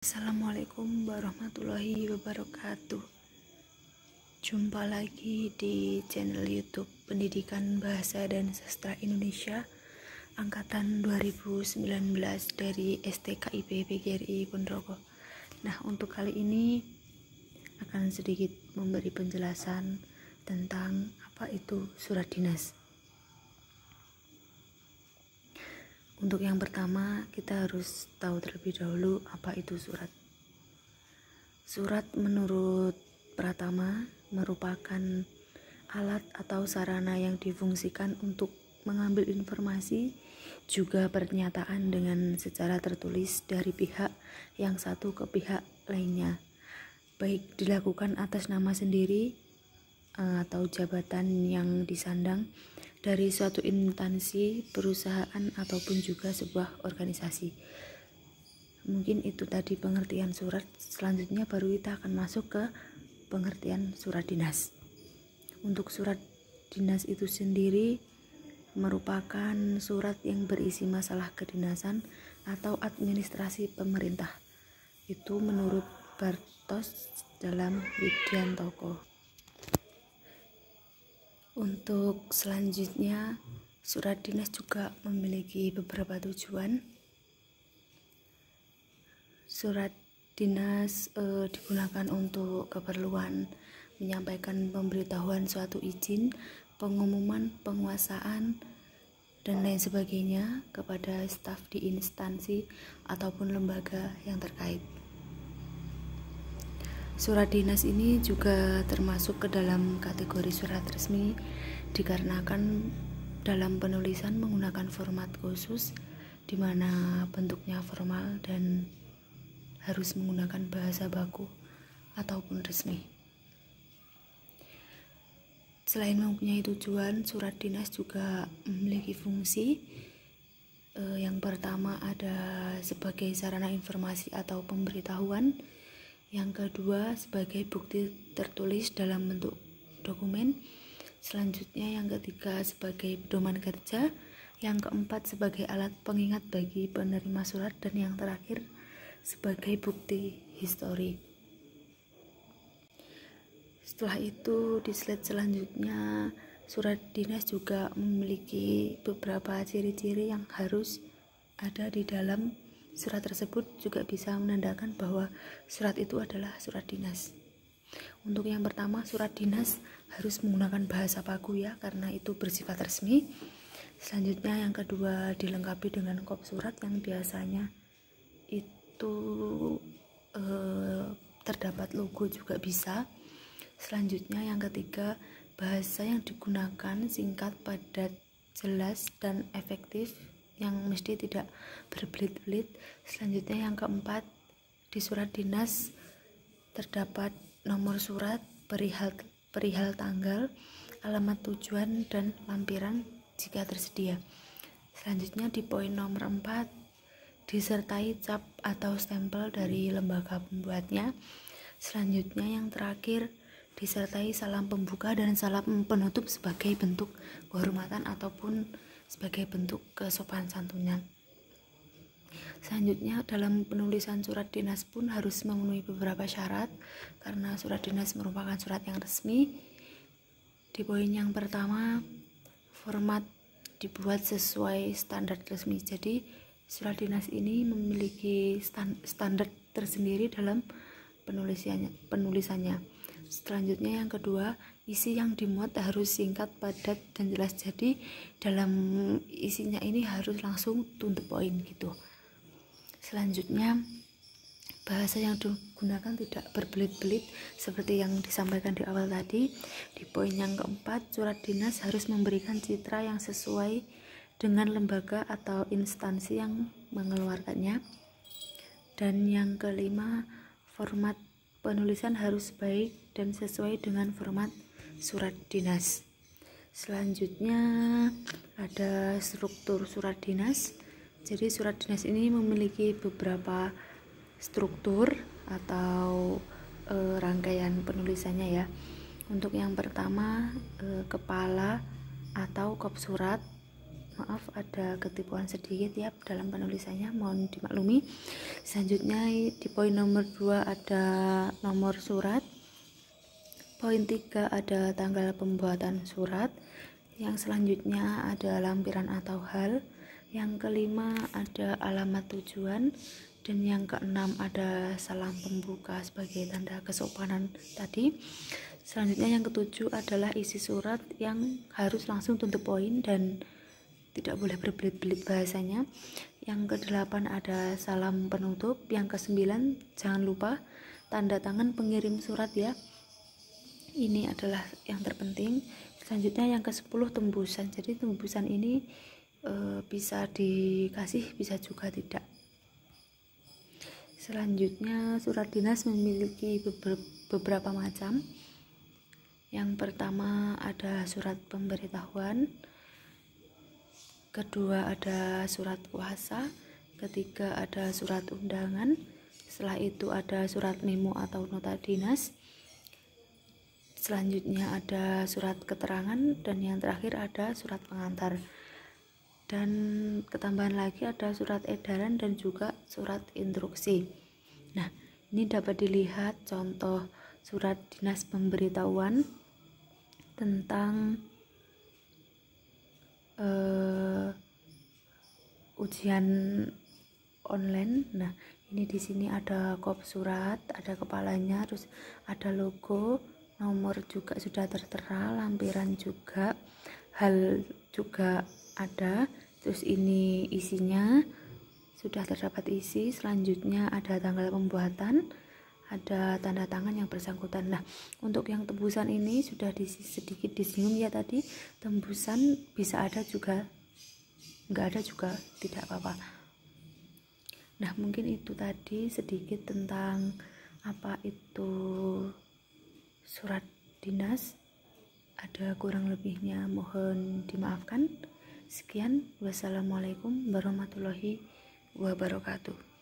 Assalamualaikum warahmatullahi wabarakatuh. Jumpa lagi di channel YouTube Pendidikan Bahasa dan Sastra Indonesia angkatan 2019 dari STKIP PGRI Ponorogo. Nah, untuk kali ini akan sedikit memberi penjelasan tentang apa itu surat dinas. Untuk yang pertama, kita harus tahu terlebih dahulu apa itu surat. Surat menurut Pratama merupakan alat atau sarana yang difungsikan untuk mengambil informasi, juga pernyataan dengan secara tertulis dari pihak yang satu ke pihak lainnya, baik dilakukan atas nama sendiri atau jabatan yang disandang dari suatu instansi, perusahaan, ataupun juga sebuah organisasi. Mungkin itu tadi pengertian surat. Selanjutnya baru kita akan masuk ke pengertian surat dinas. Untuk surat dinas itu sendiri merupakan surat yang berisi masalah kedinasan atau administrasi pemerintah. Itu menurut Bartos dalam Widyantoko. Untuk selanjutnya, surat dinas juga memiliki beberapa tujuan. Surat dinas digunakan untuk keperluan menyampaikan pemberitahuan suatu izin, pengumuman penguasaan, dan lain sebagainya kepada staf di instansi ataupun lembaga yang terkait. Surat dinas ini juga termasuk ke dalam kategori surat resmi dikarenakan dalam penulisan menggunakan format khusus di mana bentuknya formal dan harus menggunakan bahasa baku ataupun resmi. Selain mempunyai tujuan, surat dinas juga memiliki fungsi. Yang pertama ada sebagai sarana informasi atau pemberitahuan. Yang kedua sebagai bukti tertulis dalam bentuk dokumen. Selanjutnya yang ketiga sebagai pedoman kerja. Yang keempat sebagai alat pengingat bagi penerima surat. Dan yang terakhir sebagai bukti histori. Setelah itu di slide selanjutnya, surat dinas juga memiliki beberapa ciri-ciri yang harus ada di dalam surat tersebut, juga bisa menandakan bahwa surat itu adalah surat dinas. Untuk yang pertama, surat dinas harus menggunakan bahasa baku ya, karena itu bersifat resmi. Selanjutnya yang kedua dilengkapi dengan kop surat yang biasanya itu terdapat logo juga bisa. Selanjutnya yang ketiga, bahasa yang digunakan singkat, padat, jelas, dan efektif yang mesti tidak berbelit-belit. Selanjutnya yang keempat, di surat dinas terdapat nomor surat, perihal tanggal, alamat tujuan, dan lampiran jika tersedia. Selanjutnya di poin nomor 4 disertai cap atau stempel dari lembaga pembuatnya. Selanjutnya yang terakhir disertai salam pembuka dan salam penutup sebagai bentuk kehormatan ataupun sebagai bentuk kesopan santunan. Selanjutnya dalam penulisan surat dinas pun harus memenuhi beberapa syarat karena surat dinas merupakan surat yang resmi. Di poin yang pertama, format dibuat sesuai standar resmi. Jadi surat dinas ini memiliki standar tersendiri dalam penulisannya. Selanjutnya yang kedua, isi yang dimuat harus singkat, padat, dan jelas. Jadi dalam isinya ini harus langsung to the point gitu. Selanjutnya bahasa yang digunakan tidak berbelit-belit seperti yang disampaikan di awal tadi. Di poin yang keempat, surat dinas harus memberikan citra yang sesuai dengan lembaga atau instansi yang mengeluarkannya. Dan yang kelima, format penulisan harus baik dan sesuai dengan format surat dinas. Selanjutnya ada struktur surat dinas. Jadi surat dinas ini memiliki beberapa struktur atau rangkaian penulisannya ya. Untuk yang pertama, kepala atau kop surat. maaf ada ketipuan sedikit ya dalam penulisannya, mohon dimaklumi. Selanjutnya di poin nomor 2 ada nomor surat, poin 3 ada tanggal pembuatan surat, yang selanjutnya ada lampiran atau hal, yang kelima ada alamat tujuan, dan yang keenam ada salam pembuka sebagai tanda kesopanan tadi. Selanjutnya yang ketujuh adalah isi surat yang harus langsung to the point dan tidak boleh berbelit-belit bahasanya. Yang kedelapan ada salam penutup. Yang kesembilan jangan lupa tanda tangan pengirim surat ya, ini adalah yang terpenting. Selanjutnya yang ke-10 tembusan. Jadi tembusan ini bisa dikasih, bisa juga tidak. Selanjutnya surat dinas memiliki beberapa macam. Yang pertama ada surat pemberitahuan, kedua ada surat kuasa, ketiga ada surat undangan, setelah itu ada surat memo atau nota dinas, selanjutnya ada surat keterangan, dan yang terakhir ada surat pengantar. Dan ketambahan lagi ada surat edaran dan juga surat instruksi. Nah, ini dapat dilihat contoh surat dinas pemberitahuan tentang ujian online. Nah, ini di sini ada kop surat, ada kepalanya, terus ada logo, nomor juga sudah tertera, lampiran juga, hal juga ada, terus ini isinya sudah terdapat isi. Selanjutnya ada tanggal pembuatan, ada tanda tangan yang bersangkutan. Nah, untuk yang tembusan ini sudah sedikit disinggung ya tadi, tembusan bisa ada juga, nggak ada juga tidak apa-apa. Nah, mungkin itu tadi sedikit tentang apa itu surat dinas. Ada kurang lebihnya mohon dimaafkan. Sekian, wassalamualaikum warahmatullahi wabarakatuh.